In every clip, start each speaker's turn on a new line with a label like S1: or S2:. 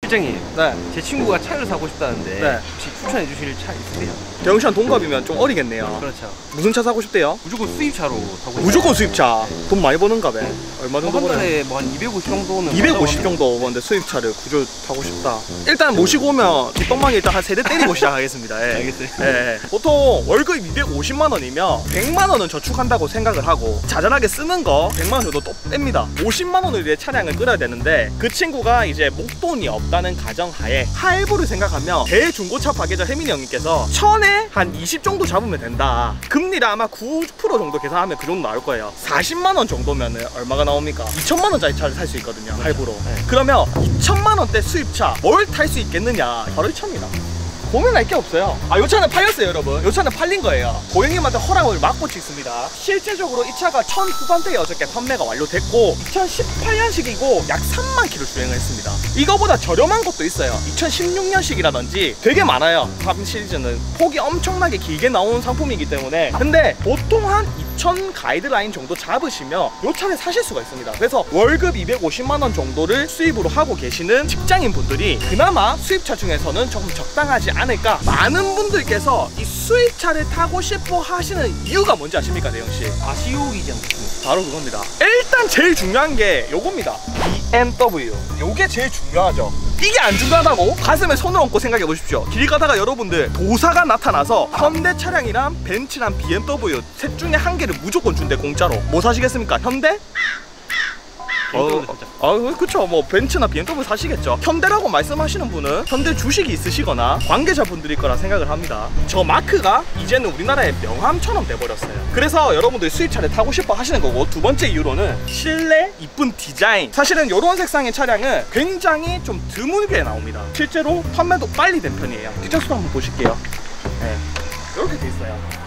S1: 실장님,
S2: 네.
S1: 제 친구가 차를 사고 싶다는데
S2: 네.
S1: 혹시 추천해 주실 차 있으세요?
S2: 대영 씨랑 동갑이면 좀 어리겠네요.
S1: 그렇죠.
S2: 무슨 차 사고 싶대요?
S1: 무조건 수입차로 사고 싶어요.
S2: 무조건 수입차. 돈 많이 버는가 봐. 얼마 정도
S1: 한
S2: 버는?
S1: 달에 뭐 한 250 정도는
S2: 250 정도 버는데 수입차를 구조 타고 싶다. 일단 모시고 오면 뒷방망이 일단 한 3대 때리고 시작하겠습니다. 예.
S1: 알겠어요.
S2: 예. 보통 월급 250만 원이면 100만 원은 저축한다고 생각을 하고 자잘하게 쓰는 거 100만 원 정도 또 뺍니다. 50만 원을 위해 차량을 끌어야 되는데 그 친구가 이제 목돈이 없다는 가정하에 할부를 생각하면 대중고차 파괴자 혜민이 형님께서 1000에 한 20 정도 잡으면 된다. 금리를 아마 9% 정도 계산하면 그 정도 나올 거예요. 40만 원 정도면 얼마가 나옵니까? 2천만 원짜리 차를 살 수 있거든요. 할부로.
S1: 네.
S2: 그러면 2천만 원대 수입차 뭘 탈 수 있겠느냐? 바로 이 차입니다. 고민할 게 없어요. 아, 이 차는 팔렸어요, 여러분. 이 차는 팔린 거예요. 고객님한테 허락을 받고 찍습니다. 실제적으로 이 차가 1000 후반대에 어저께 판매가 완료됐고 2018년식이고 약 3만 킬로 주행을 했습니다. 이거보다 저렴한 것도 있어요. 2016년식이라든지 되게 많아요. 3 시리즈는 폭이 엄청나게 길게 나오는 상품이기 때문에. 근데 보통 한 2000 가이드라인 정도 잡으시면 이 차를 사실 수가 있습니다. 그래서 월급 250만 원 정도를 수입으로 하고 계시는 직장인 분들이 그나마 수입차 중에서는 조금 적당하지 않을까. 많은 분들께서 이 수입차를 타고 싶어 하시는 이유가 뭔지 아십니까, 대영씨?
S1: 아쉬움이지 않습니까?
S2: 바로 그겁니다. 일단 제일 중요한 게 요겁니다. BMW. 요게 제일 중요하죠. 이게 안 중요하다고? 가슴에 손을 얹고 생각해 보십시오. 길 가다가 여러분들 도사가 나타나서 현대 차량이랑 벤츠랑 BMW 셋 중에 한 개를 무조건 준대, 공짜로. 뭐 사시겠습니까? 현대? 그쵸. 뭐 벤츠나 BMW 사시겠죠. 현대라고 말씀하시는 분은 현대 주식이 있으시거나 관계자분들일 거라 생각을 합니다. 저 마크가 이제는 우리나라의 명함처럼 돼버렸어요. 그래서 여러분들이 수입차를 타고 싶어 하시는 거고, 두 번째 이유로는 실내 이쁜 디자인. 사실은 이런 색상의 차량은 굉장히 좀 드물게 나옵니다. 실제로 판매도 빨리 된 편이에요. 뒷좌석도 한번 보실게요. 네. 이렇게 돼 있어요.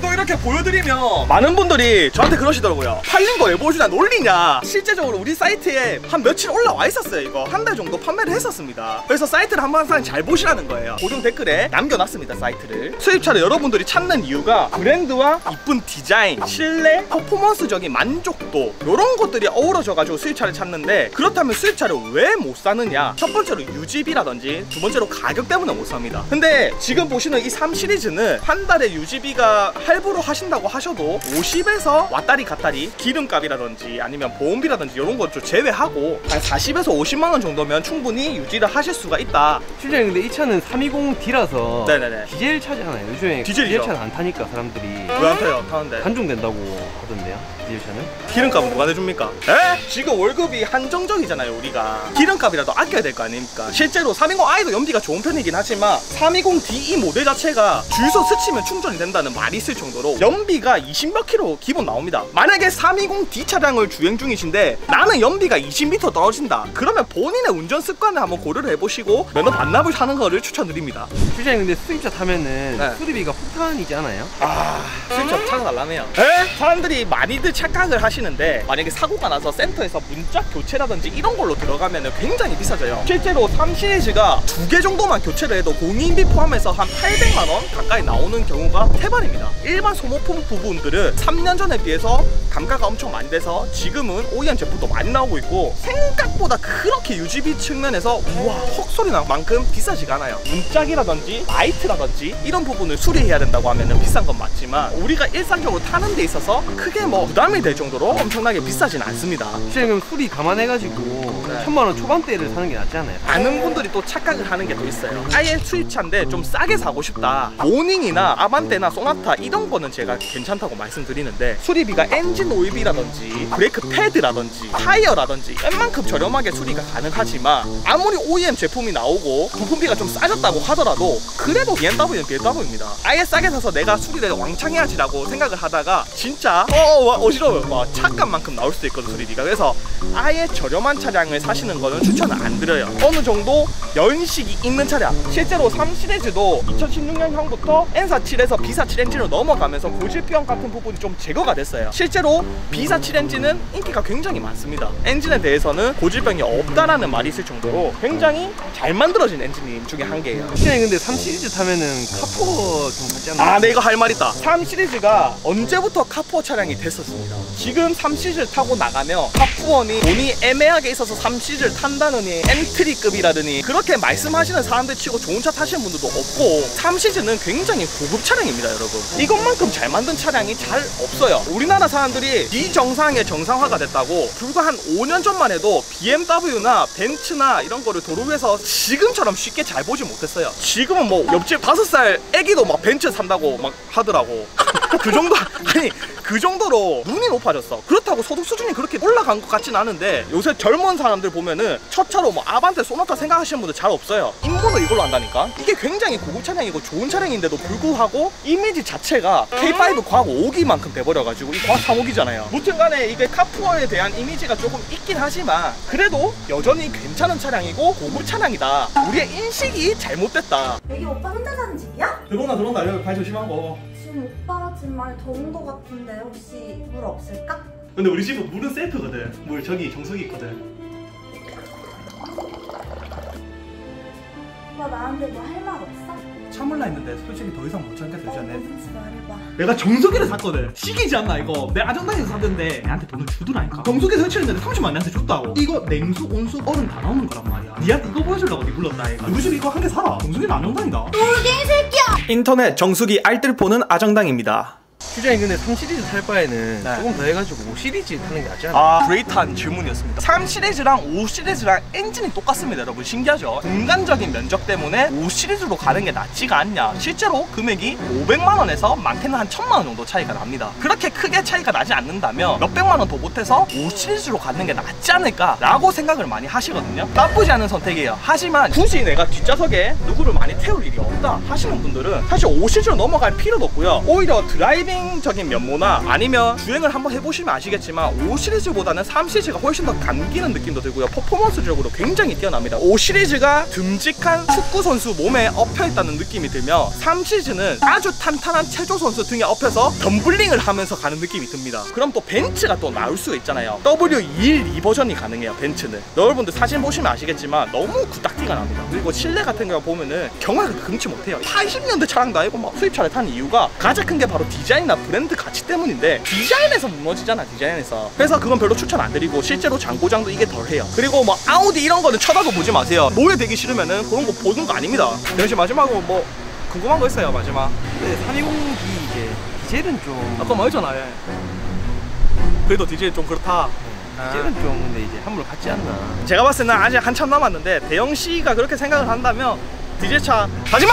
S2: 또 이렇게 보여드리면 많은 분들이 저한테 그러시더라고요. 팔린 거 왜 보여주냐, 놀리냐. 실제적으로 우리 사이트에 한 며칠 올라와 있었어요. 이거 한 달 정도 판매를 했었습니다. 그래서 사이트를 한번 잘 보시라는 거예요. 고정 댓글에 남겨놨습니다, 사이트를. 수입차를 여러분들이 찾는 이유가 브랜드와 이쁜 디자인, 실내, 퍼포먼스적인 만족도, 이런 것들이 어우러져가지고 수입차를 찾는데, 그렇다면 수입차를 왜 못 사느냐. 첫 번째로 유지비라든지, 두 번째로 가격 때문에 못 삽니다. 근데 지금 보시는 이 3 시리즈는 한 달에 유지비가 할부로 하신다고 하셔도 50에서 왔다리 갔다리 기름값이라든지 아니면 보험비라든지 이런 거 좀 제외하고 한 40에서 50만 원 정도면 충분히 유지를 하실 수가 있다.
S1: 실장님, 근데 이 차는 320D라서
S2: 네네네.
S1: 디젤 차잖아요. 요즘에
S2: 디젤이죠.
S1: 디젤 차는 안 타니까 사람들이
S2: 왜 안 타요? 타는데
S1: 단종된다고 하던데요, 디젤 차는?
S2: 기름값은 누가 내줍니까? 에? 지금 월급이 한정적이잖아요, 우리가. 기름값이라도 아껴야 될 거 아닙니까? 실제로 320i도 연비가 좋은 편이긴 하지만 320D 이 모델 자체가 주유소 스치면 충전이 된다는 말이 있을 정도로 연비가 20몇 킬로 기본 나옵니다. 만약에 320D 차량을 주행 중이신데 나는 연비가 20m 떨어진다, 그러면 본인의 운전 습관을 한번 고려를 해보시고 면허 반납을 하는 거를 추천드립니다.
S1: 실장님, 근데 수입차 타면은
S2: 네.
S1: 수리비가 폭탄이지 않아요?
S2: 수입차 차가 날라매요. 에? 사람들이 많이들 착각을 하시는데, 만약에 사고가 나서 센터에서 문짝 교체라든지 이런 걸로 들어가면 굉장히 비싸져요. 실제로 3 시리즈가 2개 정도만 교체를 해도 공인비 포함해서 한 800만 원 가까이 나오는 경우가 태반입니다. 일반 소모품 부분들은 3년 전에 비해서 감가가 엄청 많이 돼서 지금은 OEM 제품도 많이 나오고 있고, 생각보다 그렇게 유지비 측면에서 우와 헉소리 날 만큼 비싸지가 않아요. 문짝이라든지 라이트라든지 이런 부분을 수리해야 된다고 하면 비싼 건 맞지만, 우리가 일상적으로 타는 데 있어서 크게 뭐 부담이 될 정도로 엄청나게 비싸진 않습니다.
S1: 실장님, 수리 감안해가지고 1000만 원 초반대를 사는 게 낫지 않아요?
S2: 많은 분들이 또 착각을 하는 게 또 있어요. 아예 수입차인데 좀 싸게 사고 싶다. 모닝이나 아반떼나 소나타 이런 거는 제가 괜찮다고 말씀드리는데, 수리비가 엔진 오일비라든지 브레이크 패드라든지 타이어라든지 웬만큼 저렴하게 수리가 가능하지만, 아무리 OEM 제품이 나오고 부품비가 좀 싸졌다고 하더라도 그래도 BMW는 BMW입니다. 아예 싸게 사서 내가 수리를 왕창 해야지라고 생각을 하다가 진짜 어지러워요. 막 착각만큼 나올 수도 있거든, 수리비가. 그래서 아예 저렴한 차량을 사시는 거는 추천을 안 드려요. 어느 정도 연식이 있는 차량, 실제로 3 시리즈도 2016년형부터 N47에서 B47 엔진으로 넘어가면서 고질병 같은 부분이 좀 제거가 됐어요. 실제로 실제로 B47 엔진은 인기가 굉장히 많습니다. 엔진에 대해서는 고질병이 없다라는 말이 있을 정도로 굉장히 잘 만들어진 엔진 중에 한 개예요.
S1: 그냥 근데 3 시리즈 타면은 카포 좀 같지 않나?
S2: 아, 네, 이거 할 말 있다. 3 시리즈가 언제부터 카푸어 차량이 됐었습니다. 지금 3 시리즈를 타고 나가면 카푸어니 돈이 애매하게 있어서 3 시리즈를 탄다느니 엔트리급이라더니 그렇게 말씀하시는 사람들 치고 좋은 차 타시는 분들도 없고 3 시리즈는 굉장히 고급 차량입니다, 여러분. 이것만큼 잘 만든 차량이 잘 없어요. 우리나라 사람들이 비정상의 정상화가 됐다고 불과 한 5년 전만 해도 BMW나 벤츠나 이런 거를 도로 위에서 지금처럼 쉽게 잘 보지 못했어요. 지금은 뭐 옆집 5살 애기도 막 벤츠 산다고 막 하더라고. 그 정도, 아니 그 정도로 눈이 높아졌어. 그렇다고 소득 수준이 그렇게 올라간 것 같진 않은데 요새 젊은 사람들 보면은 첫 차로 뭐 아반떼, 소나타 생각하시는 분들 잘 없어요. 인보를 이걸로 한다니까. 이게 굉장히 고급 차량이고 좋은 차량인데도 불구하고 이미지 자체가 K5 과학 5기만큼 돼버려가지고 이 과학 3호기잖아요. 무튼간에 이게 카푸어에 대한 이미지가 조금 있긴 하지만 그래도 여전히 괜찮은 차량이고 고급 차량이다. 우리의 인식이 잘못됐다.
S3: 여기 오빠 혼자 사는 집이야?
S2: 들어온다. 여기 발 조심하고.
S3: 지금 오빠가 지금 많이 더운 거 같은데 혹시 물 없을까?
S2: 근데 우리 집은 물은 셀프거든. 물 저기 정수기 있거든.
S3: 오빠 나한테 뭐 할 말 없어?
S2: 참을라 했는데 솔직히 더 이상 못 참겠어, 이제는.
S3: 무슨 말해봐.
S2: 내가 정수기를 샀거든. 시기지 않나 이거. 내 아정당에서 샀는데 내한테 돈을 주더라니까. 정수기 설치했는데 30만 원 내한테 줬다고. 이거 냉수, 온수, 얼음 다 나오는 거란 말이야. 니한테 이거 보여주려고 니 불렀다 이거. 우리 집 이거 한 개 사라. 정수기는 아정당이다.
S3: 꼴갱이 새끼야!
S2: 인터넷 정수기 알뜰폰은 아정당입니다.
S1: 주장이 근데 3 시리즈 탈 바에는
S2: 네.
S1: 조금 더 해가지고 5 시리즈 타는 게 낫지 않나?
S2: 아, 그레이트한 질문이었습니다. 3 시리즈랑 5 시리즈랑 엔진이 똑같습니다, 여러분. 신기하죠? 공간적인 면적 때문에 5 시리즈로 가는 게 낫지가 않냐. 실제로 금액이 500만 원에서 많게는 한 1000만 원 정도 차이가 납니다. 그렇게 크게 차이가 나지 않는다면 몇백만 원 더 보태서 5 시리즈로 가는 게 낫지 않을까라고 생각을 많이 하시거든요. 나쁘지 않은 선택이에요. 하지만 굳이 내가 뒷좌석에 누구를 많이 태울 일이 없다 하시는 분들은 사실 5 시리즈로 넘어갈 필요도 없고요. 오히려 드라이빙 적인 면모나 아니면 주행을 한번 해보시면 아시겠지만 5 시리즈보다는 3 시리즈가 훨씬 더 감기는 느낌도 들고요. 퍼포먼스적으로 굉장히 뛰어납니다. 5 시리즈가 듬직한 축구 선수 몸에 엎혀있다는 느낌이 들며 3 시리즈는 아주 탄탄한 체조 선수 등에 엎여서 덤블링을 하면서 가는 느낌이 듭니다. 그럼 또 벤츠가 또 나올 수가 있잖아요. W212 버전이 가능해요, 벤츠는. 여러분들 사진 보시면 아시겠지만 너무 구딱티가 납니다. 그리고 실내 같은 경우 보면은 경악을 금치 못해요. 80년대 차량도 아니고 막 수입차를 타는 이유가 가장 큰 게 바로 디자인 브랜드 가치 때문인데 디자인에서 무너지잖아, 디자인에서. 그래서 그건 별로 추천 안 드리고 실제로 장고장도 이게 덜해요. 그리고 뭐 아우디 이런 거는 쳐다도 보지 마세요. 노예되기 싫으면은 그런 거 보는 거 아닙니다. 역시 마지막으로 뭐 궁금한 거 있어요, 마지막.
S1: 근데 320기 이제 디젤은 좀
S2: 아까 말했잖아, 예. 그래도 디젤 좀 그렇다.
S1: 디젤은 좀 근데 이제 한물 같지 않나?
S2: 제가 봤을 때는 아직 한참 남았는데 대영 씨가 그렇게 생각을 한다면 디젤차 가지마!